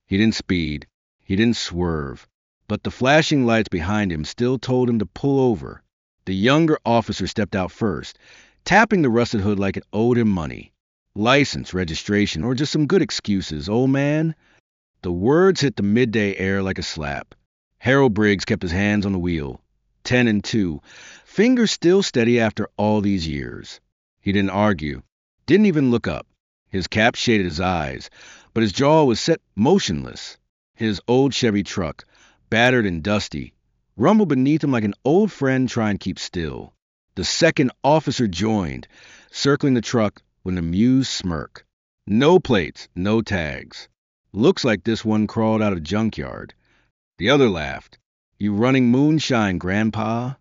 He didn't speed. He didn't swerve. But the flashing lights behind him still told him to pull over. The younger officer stepped out first, tapping the rusted hood like it owed him money. License, registration, or just some good excuses, old man? The words hit the midday air like a slap. Harold Briggs kept his hands on the wheel. 10 and 2. Fingers still steady after all these years. He didn't argue. Didn't even look up. His cap shaded his eyes, but his jaw was set motionless. His old Chevy truck, battered and dusty, rumbled beneath him like an old friend trying to keep still. The second officer joined, circling the truck with an amused smirk. No plates, no tags. Looks like this one crawled out of a junkyard. The other laughed. You running moonshine, Grandpa?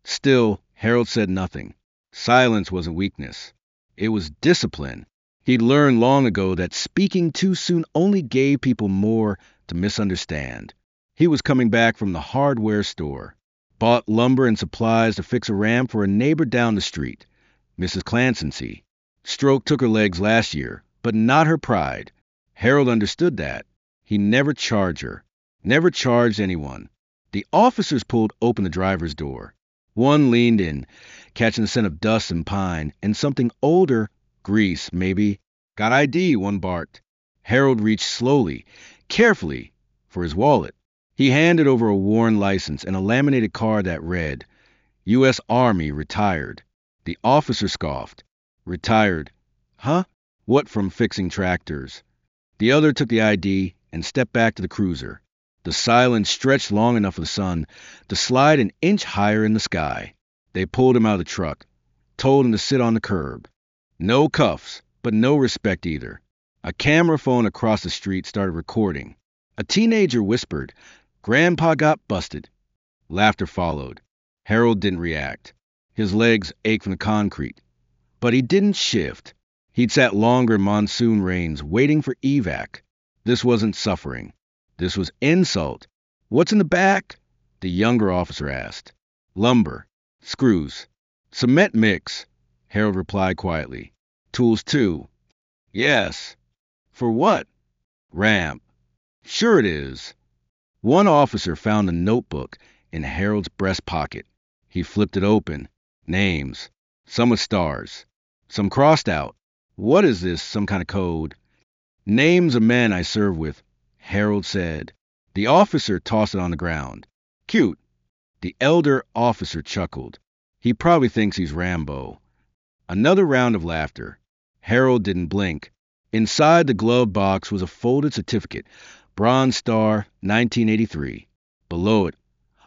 Still, Harold said nothing. Silence wasn't weakness. It was discipline. He'd learned long ago that speaking too soon only gave people more to misunderstand. He was coming back from the hardware store. Bought lumber and supplies to fix a ramp for a neighbor down the street, Mrs. Clancy. Stroke took her legs last year, but not her pride. Harold understood that. He never charged her. Never charged anyone. The officers pulled open the driver's door. One leaned in, catching the scent of dust and pine, and something older, grease, maybe. Got ID, one barked. Harold reached slowly, carefully, for his wallet. He handed over a worn license and a laminated card that read, U.S. Army, retired. The officer scoffed. Retired. Huh? What from fixing tractors? The other took the ID and stepped back to the cruiser. The silence stretched long enough for the sun to slide an inch higher in the sky. They pulled him out of the truck, told him to sit on the curb. No cuffs, but no respect either. A camera phone across the street started recording. A teenager whispered, Grandpa got busted. Laughter followed. Harold didn't react. His legs ached from the concrete. But he didn't shift. He'd sat longer in monsoon rains, waiting for evac. This wasn't suffering. This was insult. What's in the back? The younger officer asked. Lumber. Screws. Cement mix, Harold replied quietly. Tools too. Yes. For what? Ramp. Sure it is. One officer found a notebook in Harold's breast pocket. He flipped it open. Names. Some with stars. Some crossed out. What is this, some kind of code? Names of men I served with, Harold said. The officer tossed it on the ground. Cute. The elder officer chuckled. He probably thinks he's Rambo. Another round of laughter. Harold didn't blink. Inside the glove box was a folded certificate, Bronze Star, 1983. Below it,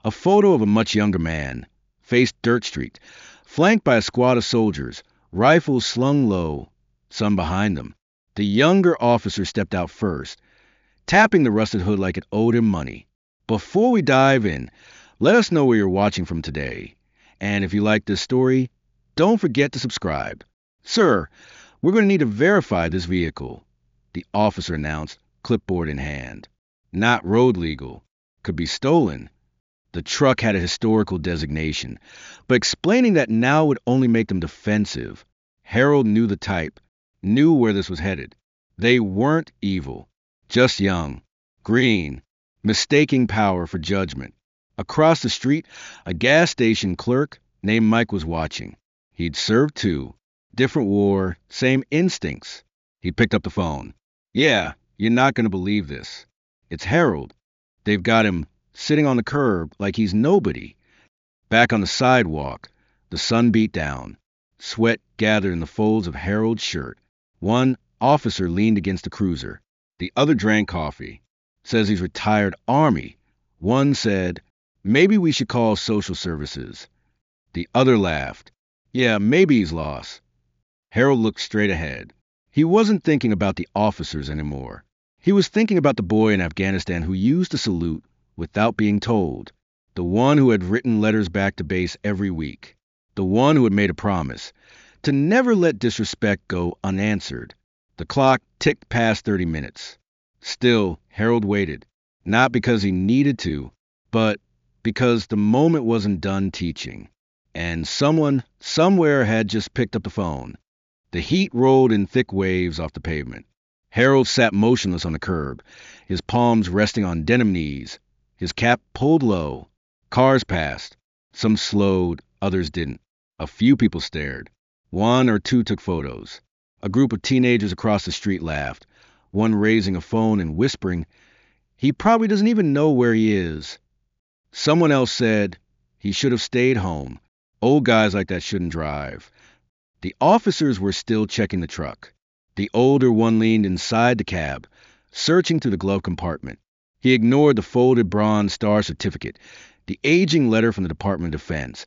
a photo of a much younger man, faced Dirt Street, flanked by a squad of soldiers, rifles slung low, some behind them. The younger officer stepped out first, tapping the rusted hood like it owed him money. Before we dive in, let us know where you're watching from today. And if you like this story, don't forget to subscribe. Sir, we're going to need to verify this vehicle, the officer announced, clipboard in hand. Not road legal. Could be stolen. The truck had a historical designation, but explaining that now would only make them defensive. Harold knew the type, knew where this was headed. They weren't evil, just young, green, mistaking power for judgment. Across the street, a gas station clerk named Mike was watching. He'd served too. Different war, same instincts. He picked up the phone. Yeah, you're not going to believe this. It's Harold. They've got him sitting on the curb like he's nobody. Back on the sidewalk, the sun beat down. Sweat gathered in the folds of Harold's shirt. One officer leaned against the cruiser. The other drank coffee. Says he's retired Army. One said, maybe we should call social services. The other laughed. Yeah, maybe he's lost. Harold looked straight ahead. He wasn't thinking about the officers anymore. He was thinking about the boy in Afghanistan who used to salute without being told. The one who had written letters back to base every week. The one who had made a promise to never let disrespect go unanswered. The clock ticked past 30 minutes. Still, Harold waited. Not because he needed to, but because the moment wasn't done teaching. And someone, somewhere, had just picked up the phone. The heat rolled in thick waves off the pavement. Harold sat motionless on the curb, his palms resting on denim knees, his cap pulled low. Cars passed. Some slowed, others didn't. A few people stared. One or two took photos. A group of teenagers across the street laughed, one raising a phone and whispering, "He probably doesn't even know where he is." Someone else said, "He should have stayed home. Old guys like that shouldn't drive." The officers were still checking the truck. The older one leaned inside the cab, searching through the glove compartment. He ignored the folded Bronze Star certificate, the aging letter from the Department of Defense,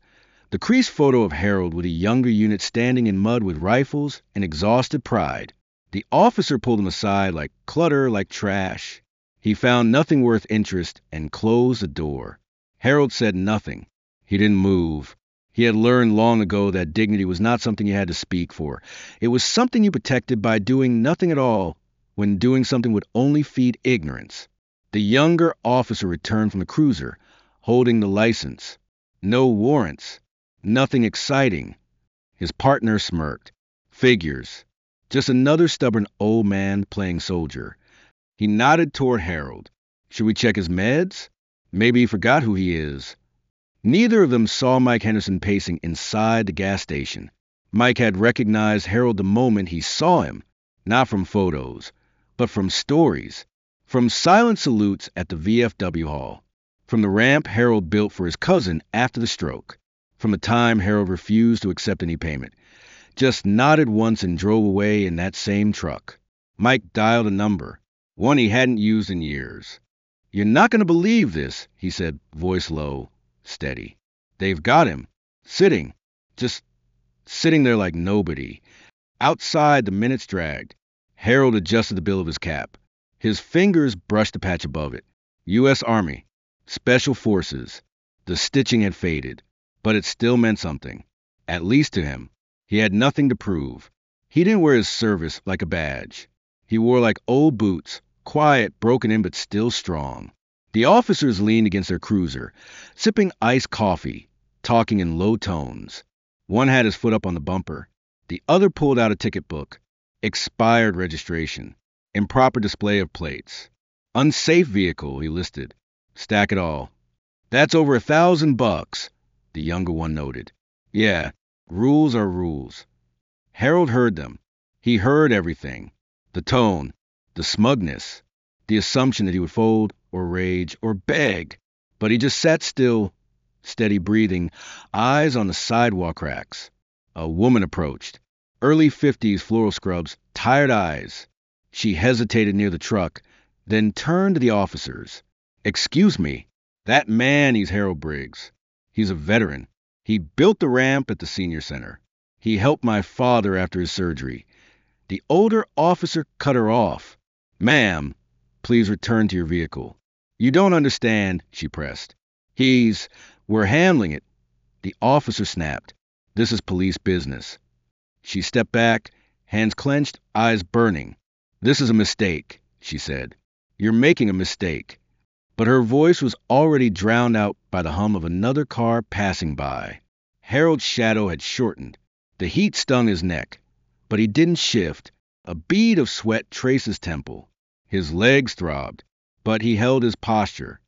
the creased photo of Harold with a younger unit standing in mud with rifles and exhausted pride. The officer pulled him aside like clutter, like trash. He found nothing worth interest and closed the door. Harold said nothing. He didn't move. He had learned long ago that dignity was not something you had to speak for. It was something you protected by doing nothing at all when doing something would only feed ignorance. The younger officer returned from the cruiser, holding the license. No warrants. Nothing exciting. His partner smirked. Figures. Just another stubborn old man playing soldier. He nodded toward Harold. Should we check his meds? Maybe he forgot who he is. Neither of them saw Mike Henderson pacing inside the gas station. Mike had recognized Harold the moment he saw him, not from photos, but from stories, from silent salutes at the VFW hall, from the ramp Harold built for his cousin after the stroke, from the time Harold refused to accept any payment, just nodded once and drove away in that same truck. Mike dialed a number, one he hadn't used in years. "You're not going to believe this," he said, voice low, steady. "They've got him. Sitting. Just sitting there like nobody." Outside, the minutes dragged. Harold adjusted the bill of his cap. His fingers brushed the patch above it. U.S. Army. Special Forces. The stitching had faded, but it still meant something. At least to him. He had nothing to prove. He didn't wear his service like a badge. He wore like old boots, quiet, broken in, but still strong. The officers leaned against their cruiser, sipping iced coffee, talking in low tones. One had his foot up on the bumper. The other pulled out a ticket book. Expired registration. Improper display of plates. Unsafe vehicle, he listed. Stack it all. "That's over $1,000, the younger one noted. "Yeah, rules are rules." Harold heard them. He heard everything. The tone, the smugness, the assumption that he would fold or rage or beg. But he just sat still, steady breathing, eyes on the sidewalk cracks. A woman approached. Early 50s floral scrubs, tired eyes. She hesitated near the truck, then turned to the officers. "Excuse me, that man, he's Harold Briggs. He's a veteran. He built the ramp at the senior center. He helped my father after his surgery." The older officer cut her off. "Ma'am, please return to your vehicle." "You don't understand," she pressed. We're handling it." The officer snapped. "This is police business." She stepped back, hands clenched, eyes burning. "This is a mistake," she said. "You're making a mistake." But her voice was already drowned out by the hum of another car passing by. Harold's shadow had shortened. The heat stung his neck, but he didn't shift. A bead of sweat traced his temple. His legs throbbed, but he held his posture.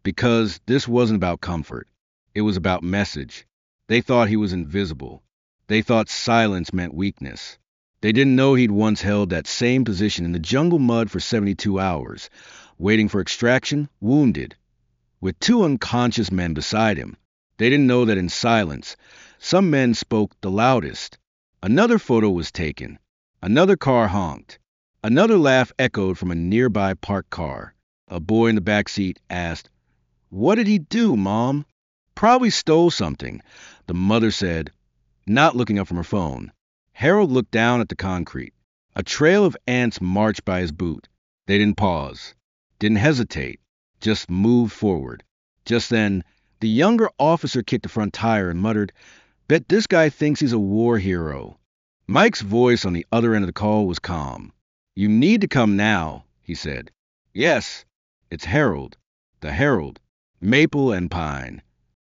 Because this wasn't about comfort. It was about message. They thought he was invisible. They thought silence meant weakness. They didn't know he'd once held that same position in the jungle mud for 72 hours, waiting for extraction, wounded, with two unconscious men beside him. They didn't know that in silence, some men spoke the loudest. Another photo was taken. Another car honked. Another laugh echoed from a nearby parked car. A boy in the back seat asked, "What did he do, Mom?" "Probably stole something," the mother said, not looking up from her phone. Harold looked down at the concrete. A trail of ants marched by his boot. They didn't pause, didn't hesitate, just moved forward. Just then, the younger officer kicked the front tire and muttered, "Bet this guy thinks he's a war hero." Mike's voice on the other end of the call was calm. "You need to come now," he said. "Yes, it's Harold. The Herald. Maple and Pine."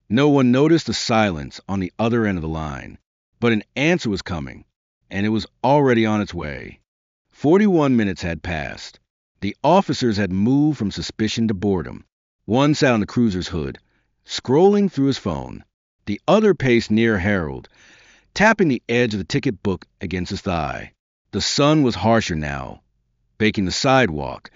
No one noticed the silence on the other end of the line, but an answer was coming, and it was already on its way. 41 minutes had passed. The officers had moved from suspicion to boredom. One sat on the cruiser's hood, scrolling through his phone. The other paced near Harold, tapping the edge of the ticket book against his thigh. The sun was harsher now, baking the sidewalk,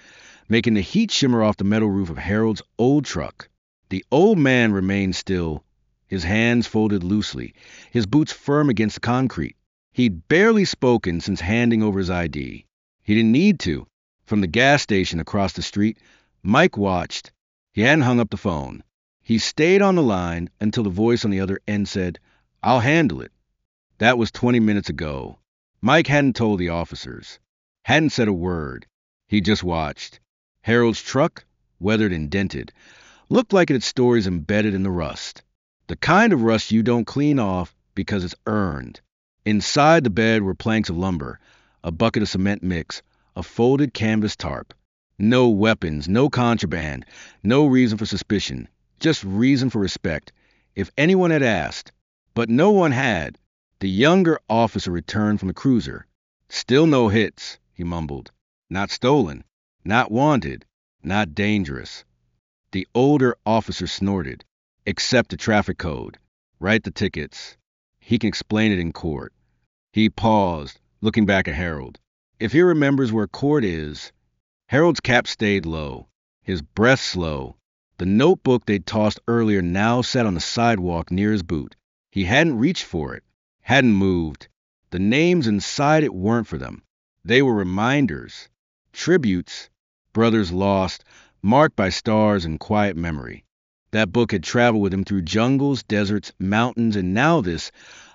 making the heat shimmer off the metal roof of Harold's old truck. The old man remained still, his hands folded loosely, his boots firm against the concrete. He'd barely spoken since handing over his ID. He didn't need to. From the gas station across the street, Mike watched. He hadn't hung up the phone. He stayed on the line until the voice on the other end said, "I'll handle it." That was 20 minutes ago. Mike hadn't told the officers, hadn't said a word. He just watched. Harold's truck, weathered and dented, looked like it had stories embedded in the rust. The kind of rust you don't clean off because it's earned. Inside the bed were planks of lumber, a bucket of cement mix, a folded canvas tarp. No weapons, no contraband, no reason for suspicion, just reason for respect, if anyone had asked. But no one had. The younger officer returned from the cruiser. "Still no hits," he mumbled. "Not stolen, not wanted, not dangerous." The older officer snorted. "Accept the traffic code. Write the tickets. He can explain it in court." He paused, looking back at Harold. If he remembers where court is. Harold's cap stayed low, his breath slow. The notebook they'd tossed earlier now sat on the sidewalk near his boot. He hadn't reached for it, hadn't moved. The names inside it weren't for them. They were reminders, tributes, brothers lost, marked by stars and quiet memory. That book had traveled with him through jungles, deserts, mountains, and now this,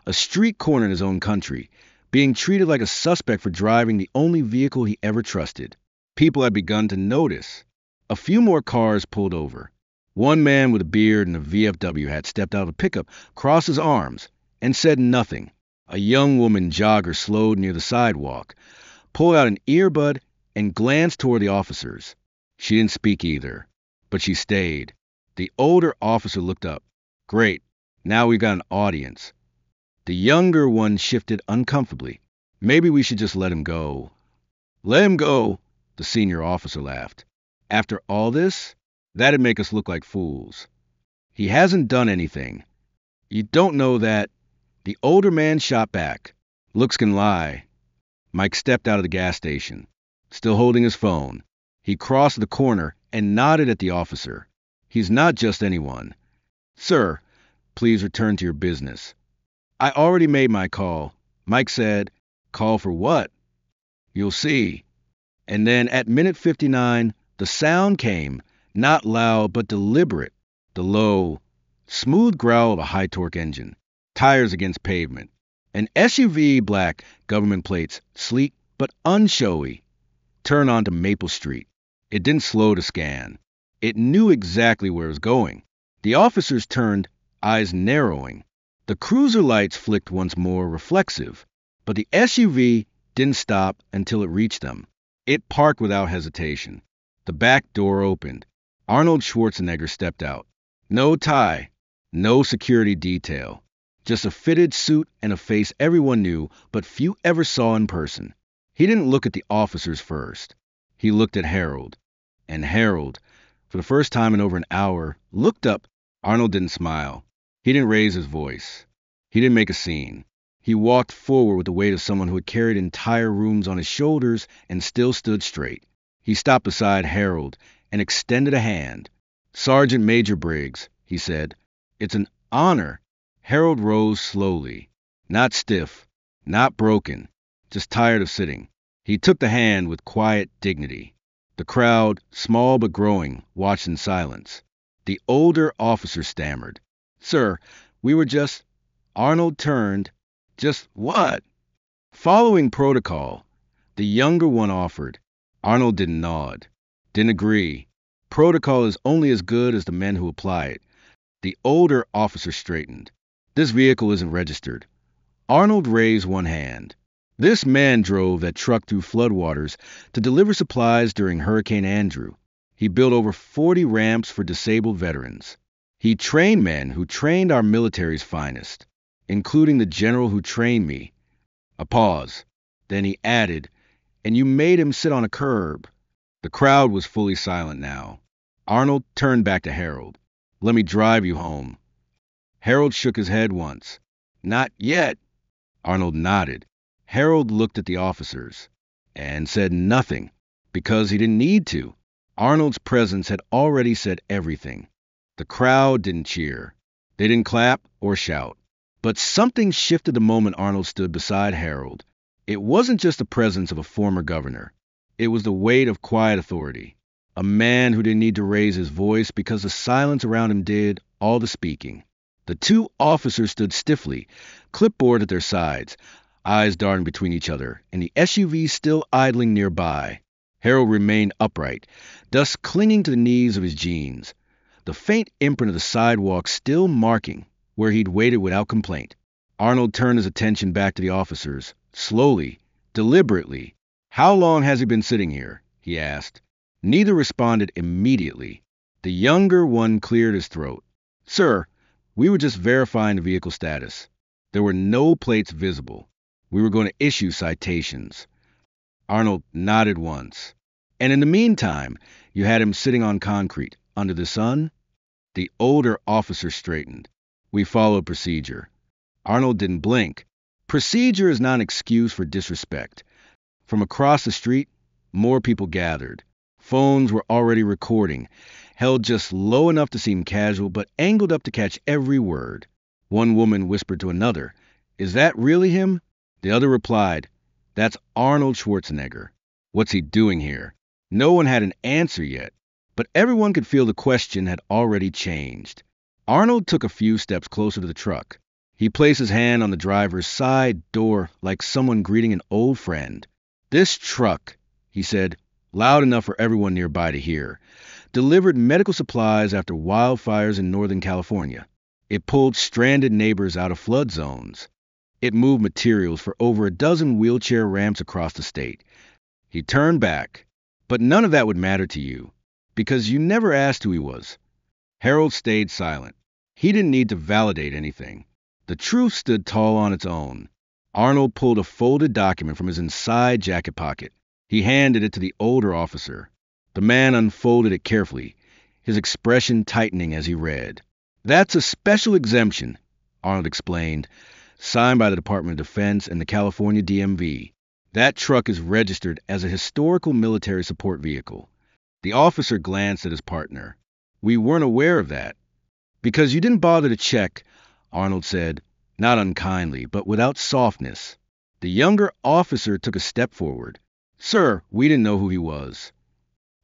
a street corner in his own country, being treated like a suspect for driving the only vehicle he ever trusted. People had begun to notice. A few more cars pulled over. One man with a beard and a VFW hat stepped out of a pickup, crossed his arms, and said nothing. A young woman jogger slowed near the sidewalk, pulled out an earbud, and glanced toward the officers. She didn't speak either, but she stayed. The older officer looked up. "Great, now we've got an audience." The younger one shifted uncomfortably. "Maybe we should just let him go." "Let him go," the senior officer laughed. "After all this, that'd make us look like fools. He hasn't done anything. You don't know that." The older man shot back. "Looks can lie." Mike stepped out of the gas station, still holding his phone. He crossed the corner and nodded at the officer. "He's not just anyone." "Sir, please return to your business." "I already made my call." Mike said. "Call for what?" "You'll see." And then at minute 59, the sound came, not loud but deliberate, the low, smooth growl of a high-torque engine, tires against pavement. An SUV, black, government plates, sleek but unshowy, turned onto Maple Street. It didn't slow to scan. It knew exactly where it was going. The officers turned, eyes narrowing. The cruiser lights flicked once more, reflexive, but the SUV didn't stop until it reached them. It parked without hesitation. The back door opened. Arnold Schwarzenegger stepped out. No tie, no security detail. Just a fitted suit and a face everyone knew, but few ever saw in person. He didn't look at the officers first. He looked at Harold. And Harold, for the first time in over an hour, looked up. Arnold didn't smile. He didn't raise his voice. He didn't make a scene. He walked forward with the weight of someone who had carried entire rooms on his shoulders and still stood straight. He stopped beside Harold and extended a hand. "Sergeant Major Briggs," he said. "It's an honor." Harold rose slowly, not stiff, not broken, just tired of sitting. He took the hand with quiet dignity. The crowd, small but growing, watched in silence. The older officer stammered. "Sir, we were just..." Arnold turned. "Just what?" "Following protocol," the younger one offered. Arnold didn't nod, didn't agree. Protocol is only as good as the men who apply it. The older officer straightened. "This vehicle isn't registered." Arnold raised one hand. "This man drove that truck through floodwaters to deliver supplies during Hurricane Andrew. He built over 40 ramps for disabled veterans. He trained men who trained our military's finest, including the general who trained me." A pause. Then he added, and you made him sit on a curb." The crowd was fully silent now. Arnold turned back to Harold. "Let me drive you home." Harold shook his head once. "Not yet." Arnold nodded. Harold looked at the officers and said nothing, because he didn't need to. Arnold's presence had already said everything. The crowd didn't cheer. They didn't clap or shout. But something shifted the moment Arnold stood beside Harold. It wasn't just the presence of a former governor. It was the weight of quiet authority. A man who didn't need to raise his voice because the silence around him did all the speaking. The two officers stood stiffly, clipboard at their sides, eyes darting between each other, and the SUV still idling nearby. Harold remained upright, dust clinging to the knees of his jeans, the faint imprint of the sidewalk still marking where he'd waited without complaint. Arnold turned his attention back to the officers, slowly, deliberately. "How long has he been sitting here?" he asked. Neither responded immediately. The younger one cleared his throat. "Sir, we were just verifying the vehicle status. There were no plates visible. We were going to issue citations." Arnold nodded once. "And in the meantime, you had him sitting on concrete, under the sun?" The older officer straightened. "We followed procedure." Arnold didn't blink. Procedure is not an excuse for disrespect. From across the street, more people gathered. Phones were already recording, held just low enough to seem casual, but angled up to catch every word. One woman whispered to another, "Is that really him?" The other replied, "That's Arnold Schwarzenegger. What's he doing here?" No one had an answer yet, but everyone could feel the question had already changed. Arnold took a few steps closer to the truck. He placed his hand on the driver's side door like someone greeting an old friend. "This truck," he said, loud enough for everyone nearby to hear, "delivered medical supplies after wildfires in Northern California. It pulled stranded neighbors out of flood zones. It moved materials for over a dozen wheelchair ramps across the state." He turned back. "But none of that would matter to you, because you never asked who he was." Harold stayed silent. He didn't need to validate anything. The truth stood tall on its own. Arnold pulled a folded document from his inside jacket pocket. He handed it to the older officer. The man unfolded it carefully, his expression tightening as he read. "That's a special exemption," Arnold explained, "signed by the Department of Defense and the California DMV. That truck is registered as a historical military support vehicle." The officer glanced at his partner. "We weren't aware of that." "Because you didn't bother to check," Arnold said, not unkindly, but without softness. The younger officer took a step forward. "Sir, we didn't know who he was."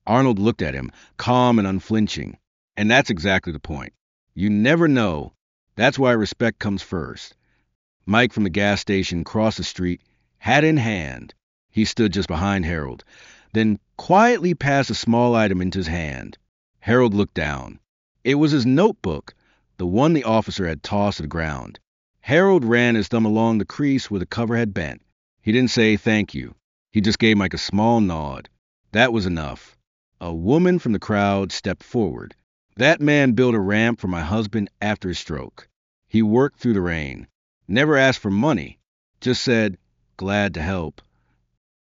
Arnold looked at him, calm and unflinching. "And that's exactly the point. You never know. That's why respect comes first." Mike from the gas station crossed the street, hat in hand. He stood just behind Harold, then quietly passed a small item into his hand. Harold looked down. It was his notebook, the one the officer had tossed to the ground. Harold ran his thumb along the crease where the cover had bent. He didn't say thank you. He just gave Mike a small nod. That was enough. A woman from the crowd stepped forward. "That man built a ramp for my husband after his stroke. He worked through the rain. Never asked for money. Just said, 'Glad to help.'"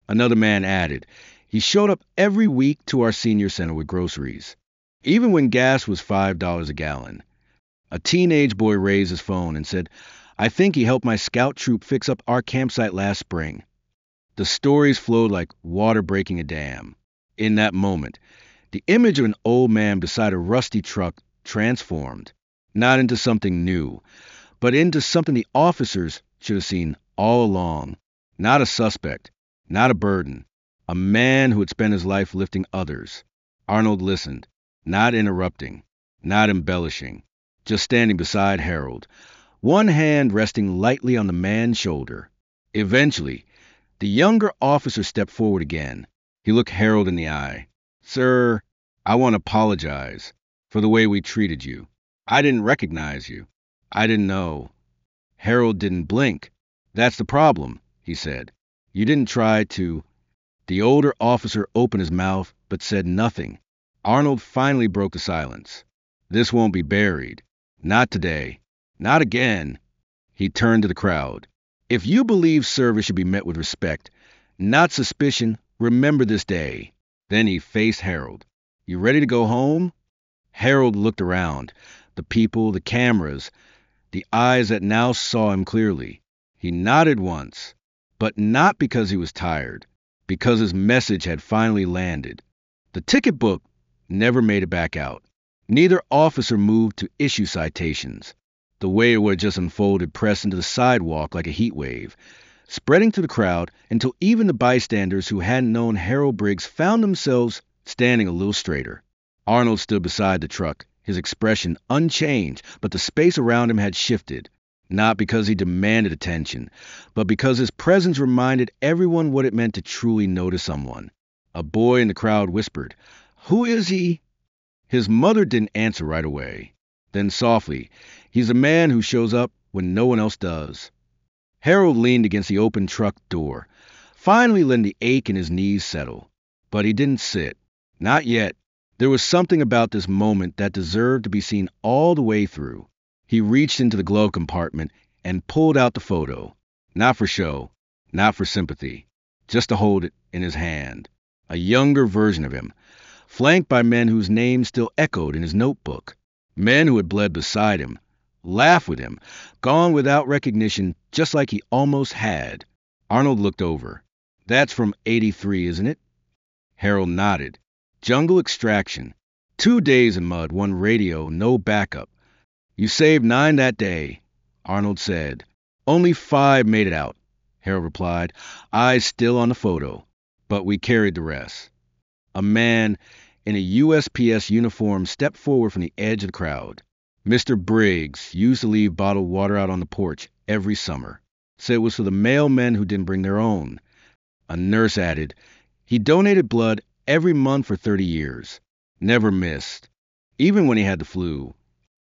Another man added, "He showed up every week to our senior center with groceries, even when gas was $5 a gallon." A teenage boy raised his phone and said, "I think he helped my scout troop fix up our campsite last spring." The stories flowed like water breaking a dam. In that moment, the image of an old man beside a rusty truck transformed, not into something new, but into something the officers should have seen all along. Not a suspect, not a burden, a man who had spent his life lifting others. Arnold listened, not interrupting, not embellishing, just standing beside Harold, one hand resting lightly on the man's shoulder. Eventually, the younger officer stepped forward again. He looked Harold in the eye. "Sir, I want to apologize for the way we treated you. I didn't recognize you. I didn't know." Harold didn't blink. "That's the problem," he said. "You didn't try to—" The older officer opened his mouth but said nothing. Arnold finally broke the silence. "This won't be buried. Not today. Not again." He turned to the crowd. "If you believe service should be met with respect, not suspicion Remember this day. Then he faced Harold. You ready to go home? Harold looked around. The people, the cameras, the eyes that now saw him clearly. He nodded once, but not because he was tired, because his message had finally landed. The ticket book never made it back out. Neither officer moved to issue citations. The waiter just unfolded, pressed into the sidewalk like a heat wave, spreading through the crowd until even the bystanders who hadn't known Harold Briggs found themselves standing a little straighter. Arnold stood beside the truck, his expression unchanged, but the space around him had shifted, not because he demanded attention, but because his presence reminded everyone what it meant to truly notice someone. A boy in the crowd whispered, "Who is he?" His mother didn't answer right away. Then softly, "He's a man who shows up when no one else does." Harold leaned against the open truck door, finally letting the ache in his knees settle. But he didn't sit. Not yet. There was something about this moment that deserved to be seen all the way through. He reached into the glove compartment and pulled out the photo. Not for show, not for sympathy, just to hold it in his hand. A younger version of him, flanked by men whose names still echoed in his notebook. Men who had bled beside him, laughed with him, gone without recognition just like he almost had. Arnold looked over. "That's from '83, isn't it?" Harold nodded. "Jungle Extraction. 2 days in mud, 1 radio, no backup. You saved 9 that day," Arnold said. "Only 5 made it out," Harold replied, eyes still on the photo. "But we carried the rest." A man in a USPS uniform stepped forward from the edge of the crowd. Mr. Briggs used to leave bottled water out on the porch every summer. Said it was for the male men who didn't bring their own. A nurse added, he donated blood every month for 30 years. Never missed. Even when he had the flu.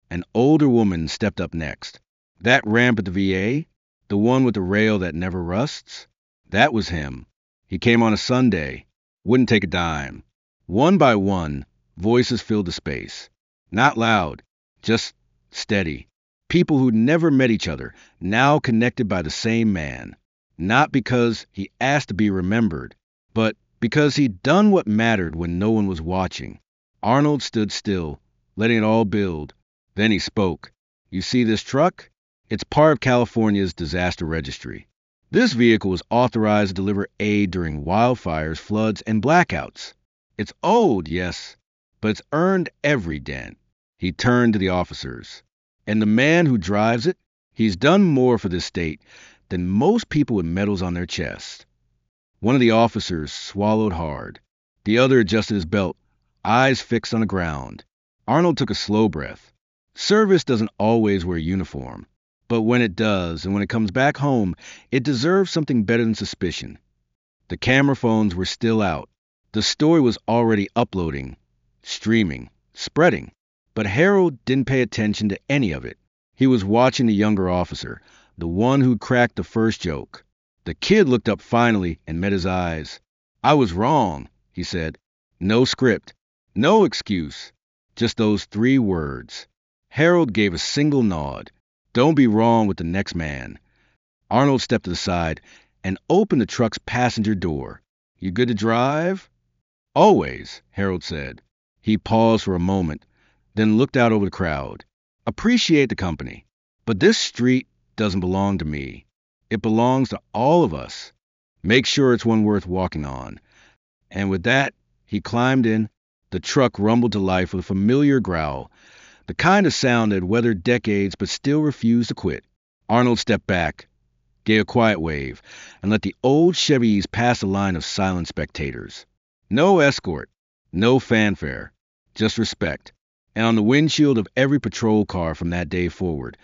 An older woman stepped up next. "That ramp at the VA? The one with the rail that never rusts?" That was him. He came on a Sunday. Wouldn't take a dime. One by one, voices filled the space. Not loud, just steady. People who'd never met each other, now connected by the same man. Not because he asked to be remembered, but because he'd done what mattered when no one was watching. Arnold stood still, letting it all build. Then he spoke. "You see this truck? It's part of California's disaster registry. This vehicle was authorized to deliver aid during wildfires, floods, and blackouts. It's old, yes, but it's earned every dent." He turned to the officers. "And the man who drives it, he's done more for this state than most people with medals on their chest." One of the officers swallowed hard. The other adjusted his belt, eyes fixed on the ground. Arnold took a slow breath. Service doesn't always wear uniform, but when it does, and when it comes back home, it deserves something better than suspicion. The camera phones were still out. The story was already uploading, streaming, spreading. But Harold didn't pay attention to any of it. He was watching the younger officer, the one who'd cracked the first joke. The kid looked up finally and met his eyes. "I was wrong," he said. No script, no excuse, just those 3 words. Harold gave a single nod. "Don't be wrong with the next man." Arnold stepped to the side and opened the truck's passenger door. "You good to drive?" "Always," Harold said. He paused for a moment, then looked out over the crowd. "Appreciate the company, but this street doesn't belong to me. It belongs to all of us. Make sure it's one worth walking on." And with that, he climbed in. The truck rumbled to life with a familiar growl, the kind of sound that had weathered decades but still refused to quit. Arnold stepped back, gave a quiet wave, and let the old Chevys pass a line of silent spectators. No escort, no fanfare, just respect. And on the windshield of every patrol car from that day forward,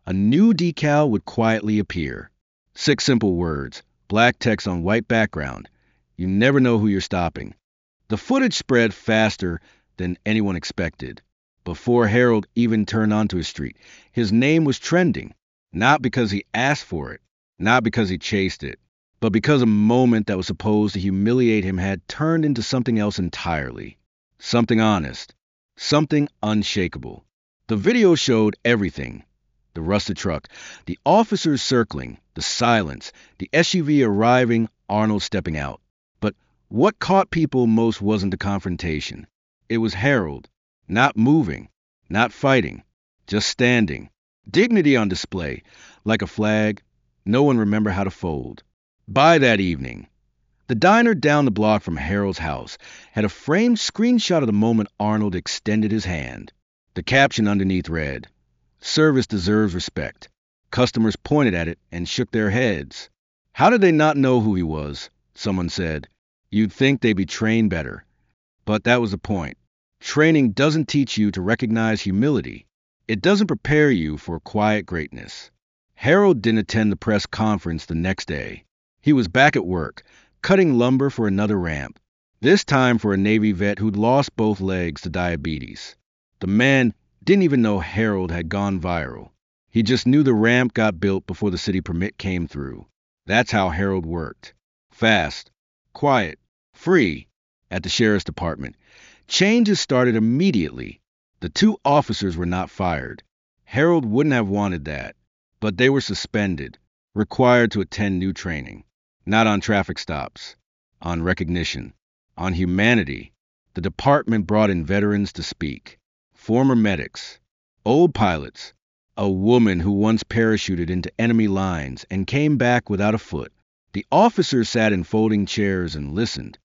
a new decal would quietly appear. 6 simple words, black text on white background. You never know who you're stopping. The footage spread faster than anyone expected. Before Harold even turned onto his street, his name was trending, not because he asked for it, not because he chased it, but because a moment that was supposed to humiliate him had turned into something else entirely. Something honest. Something unshakable. The video showed everything. The rusted truck, the officers circling, the silence, the SUV arriving, Arnold stepping out. But What caught people most wasn't the confrontation. It was Harold, not moving, not fighting, just standing. Dignity on display, like a flag no one remembered how to fold. By that evening, the diner down the block from Harold's house had a framed screenshot of the moment Arnold extended his hand. The caption underneath read, "Service deserves respect." Customers pointed at it and shook their heads. How did they not know who he was? Someone said. You'd think they'd be trained better. But that was the point. Training doesn't teach you to recognize humility. It doesn't prepare you for quiet greatness. Harold didn't attend the press conference the next day. He was back at work, cutting lumber for another ramp, this time for a Navy vet who'd lost both legs to diabetes. The man didn't even know Harold had gone viral. He just knew the ramp got built before the city permit came through. That's how Harold worked. Fast, quiet, free. At the sheriff's department, changes started immediately. The two officers were not fired. Harold wouldn't have wanted that, but they were suspended, required to attend new training. Not on traffic stops, on recognition, on humanity. The department brought in veterans to speak. Former medics, old pilots, a woman who once parachuted into enemy lines and came back without a foot. The officers sat in folding chairs and listened,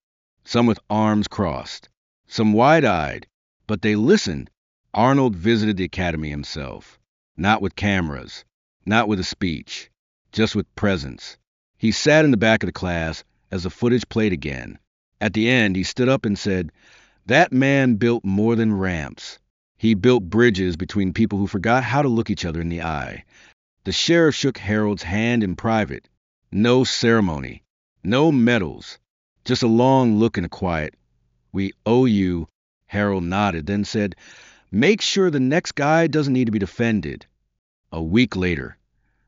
some with arms crossed, some wide-eyed, but they listened. Arnold visited the academy himself, not with cameras, not with a speech, just with presence. He sat in the back of the class as the footage played again. At the end, he stood up and said, "That man built more than ramps. He built bridges between people who forgot how to look each other in the eye." The sheriff shook Harold's hand in private. No ceremony, no medals, just a long look and a quiet, "We owe you." Harold nodded, then said, "Make sure the next guy doesn't need to be defended." A week later,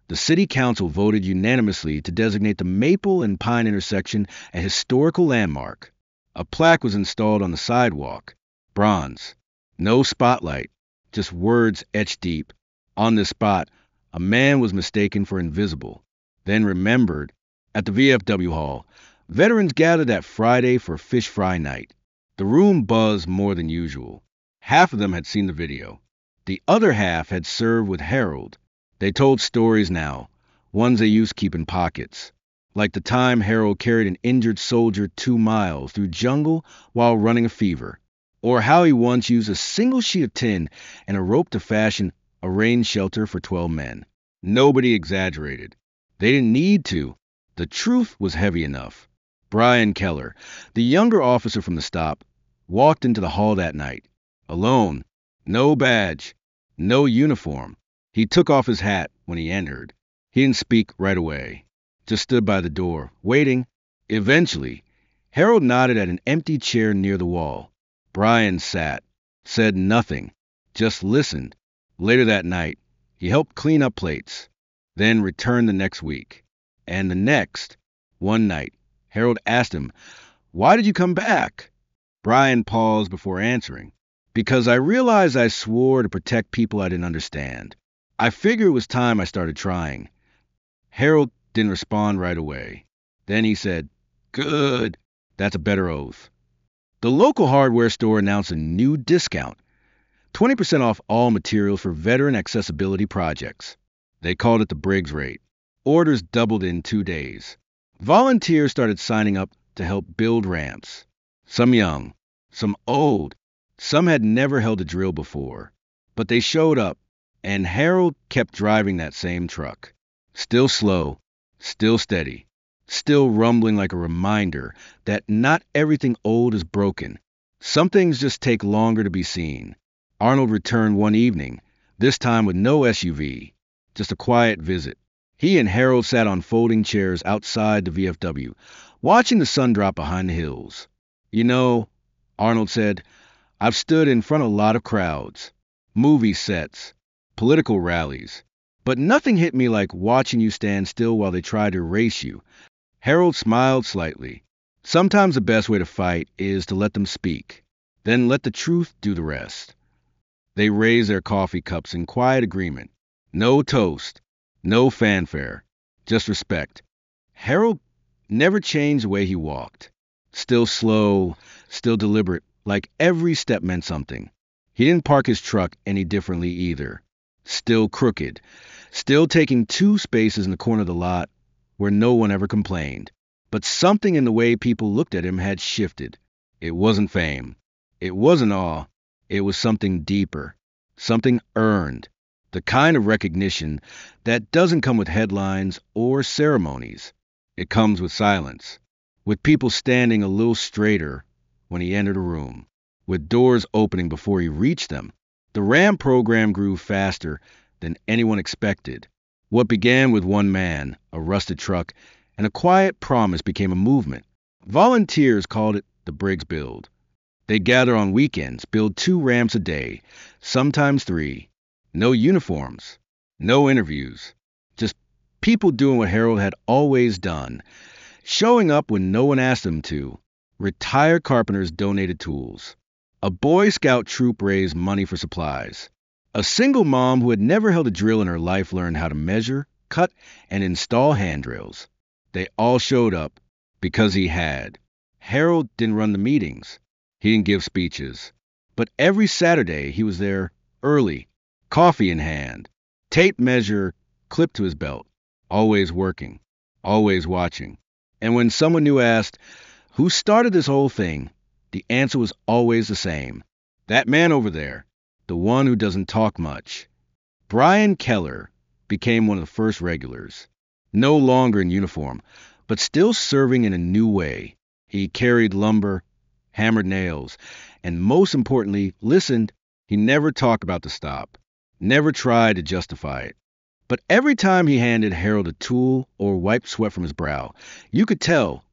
the city council voted unanimously to designate the Maple and Pine intersection a historical landmark. A plaque was installed on the sidewalk, bronze. No spotlight, just words etched deep. On this spot, a man was mistaken for invisible, then remembered. At the VFW hall, veterans gathered that Friday for fish fry night. The room buzzed more than usual. Half of them had seen the video. The other half had served with Harold. They told stories now, ones they used to keep in pockets. Like the time Harold carried an injured soldier 2 miles through jungle while running a fever. Or how he once used a single sheet of tin and a rope to fashion a rain shelter for 12 men. Nobody exaggerated. They didn't need to. The truth was heavy enough. Brian Keller, the younger officer from the stop, walked into the hall that night. Alone. No badge. No uniform. He took off his hat when he entered. He didn't speak right away. Just stood by the door, waiting. Eventually, Harold nodded at an empty chair near the wall. Brian sat, said nothing, just listened. Later that night, he helped clean up plates, then returned the next week. And the next, one night, Harold asked him, "Why did you come back?" Brian paused before answering. "Because I realized I swore to protect people I didn't understand. I figured it was time I started trying." Harold didn't respond right away. Then he said, "Good. That's a better oath." The local hardware store announced a new discount, 20% off all materials for veteran accessibility projects. They called it the Briggs rate. Orders doubled in 2 days. Volunteers started signing up to help build ramps. Some young, some old, some had never held a drill before. But they showed up, and Harold kept driving that same truck. Still slow, still steady, still rumbling like a reminder that not everything old is broken. Some things just take longer to be seen. Arnold returned one evening, this time with no SUV, just a quiet visit. He and Harold sat on folding chairs outside the VFW, watching the sun drop behind the hills. "You know," Arnold said, "I've stood in front of a lot of crowds, movie sets, political rallies, but nothing hit me like watching you stand still while they try to erase you." Harold smiled slightly. Sometimes the best way to fight is to let them speak, then let the truth do the rest. They raised their coffee cups in quiet agreement. No toast, no fanfare, just respect. Harold never changed the way he walked. Still slow, still deliberate, like every step meant something. He didn't park his truck any differently either. Still crooked, still taking two spaces in the corner of the lot where no one ever complained. But something in the way people looked at him had shifted. It wasn't fame. It wasn't awe. It was something deeper, something earned, the kind of recognition that doesn't come with headlines or ceremonies. It comes with silence, with people standing a little straighter when he entered a room, with doors opening before he reached them. The RAM program grew faster than anyone expected. What began with one man, a rusted truck, and a quiet promise became a movement. Volunteers called it the Briggs Build. They'd gather on weekends, build 2 ramps a day, sometimes 3. No uniforms, no interviews. Just people doing what Harold had always done, showing up when no one asked them to. Retired carpenters donated tools. A Boy Scout troop raised money for supplies. A single mom who had never held a drill in her life learned how to measure, cut, and install handrails. They all showed up because he had. Harold didn't run the meetings. He didn't give speeches. But every Saturday he was there early, coffee in hand, tape measure clipped to his belt, always working, always watching. And when someone new asked, "Who started this whole thing?" the answer was always the same. That man over there, the one who doesn't talk much. Brian Keller became one of the first regulars. No longer in uniform, but still serving in a new way. He carried lumber, hammered nails, and most importantly, listened. He never talked about the stop, never tried to justify it. But every time he handed Harold a tool or wiped sweat from his brow, you could tell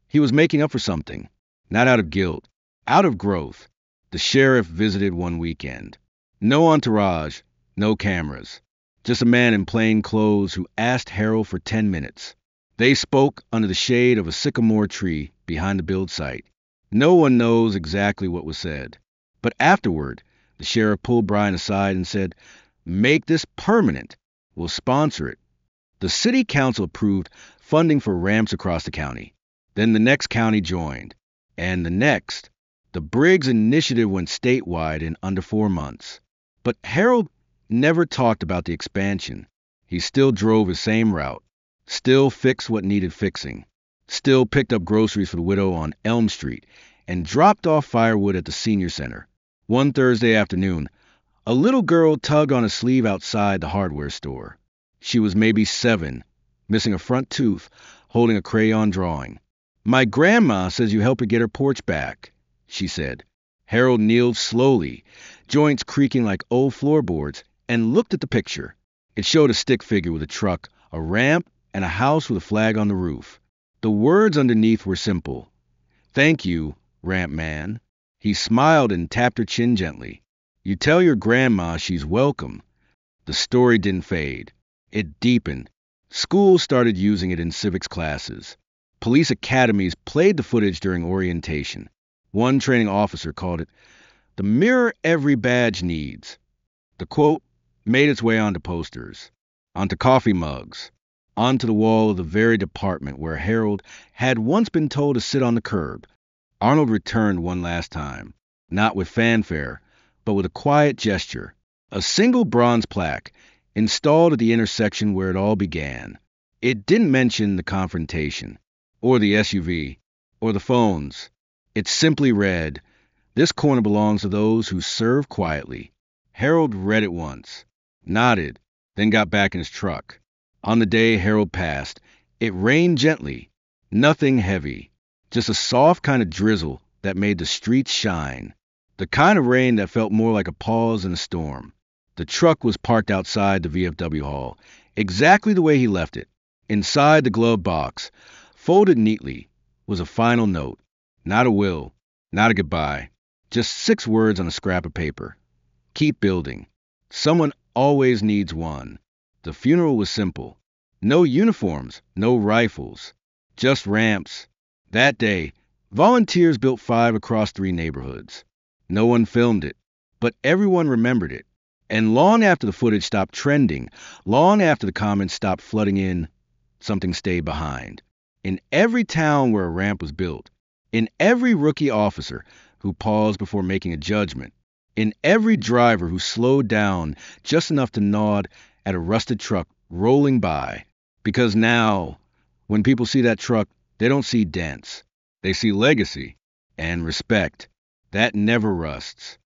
he was making up for something, not out of guilt, out of growth. The sheriff visited one weekend. No entourage, no cameras, just a man in plain clothes who asked Harold for 10 minutes. They spoke under the shade of a sycamore tree behind the build site. No one knows exactly what was said. But afterward, the sheriff pulled Brian aside and said, "Make this permanent. We'll sponsor it." The city council approved funding for ramps across the county. Then the next county joined. And the next. The Briggs initiative went statewide in under 4 months. But Harold never talked about the expansion. He still drove his same route, still fixed what needed fixing, still picked up groceries for the widow on Elm Street, and dropped off firewood at the senior center. One Thursday afternoon, a little girl tugged on his sleeve outside the hardware store. She was maybe 7, missing a front tooth, holding a crayon drawing. "My grandma says you help her get her porch back," she said. Harold kneeled slowly, joints creaking like old floorboards, and looked at the picture. It showed a stick figure with a truck, a ramp, and a house with a flag on the roof. The words underneath were simple. "Thank you, Ramp Man." He smiled and tapped her chin gently. "You tell your grandma she's welcome." The story didn't fade. It deepened. Schools started using it in civics classes. Police academies played the footage during orientation. One training officer called it the mirror every badge needs. The quote made its way onto posters, onto coffee mugs, onto the wall of the very department where Harold had once been told to sit on the curb. Arnold returned one last time, not with fanfare, but with a quiet gesture. A single bronze plaque, installed at the intersection where it all began. It didn't mention the confrontation, or the SUV, or the phones. It simply read, "This corner belongs to those who serve quietly." Harold read it once, nodded, then got back in his truck. On the day Harold passed, it rained gently, nothing heavy, just a soft kind of drizzle that made the streets shine. The kind of rain that felt more like a pause in a storm. The truck was parked outside the VFW hall, exactly the way he left it. Inside the glove box, folded neatly, was a final note. Not a will, not a goodbye, just 6 words on a scrap of paper. "Keep building. Someone always needs one." The funeral was simple. No uniforms, no rifles, just ramps. That day, volunteers built 5 across 3 neighborhoods. No one filmed it, but everyone remembered it. And long after the footage stopped trending, long after the comments stopped flooding in, something stayed behind. In every town where a ramp was built, In every rookie officer who paused before making a judgment. In every driver who slowed down just enough to nod at a rusted truck rolling by. Because now, when people see that truck, they don't see dents. They see legacy and respect. That never rusts.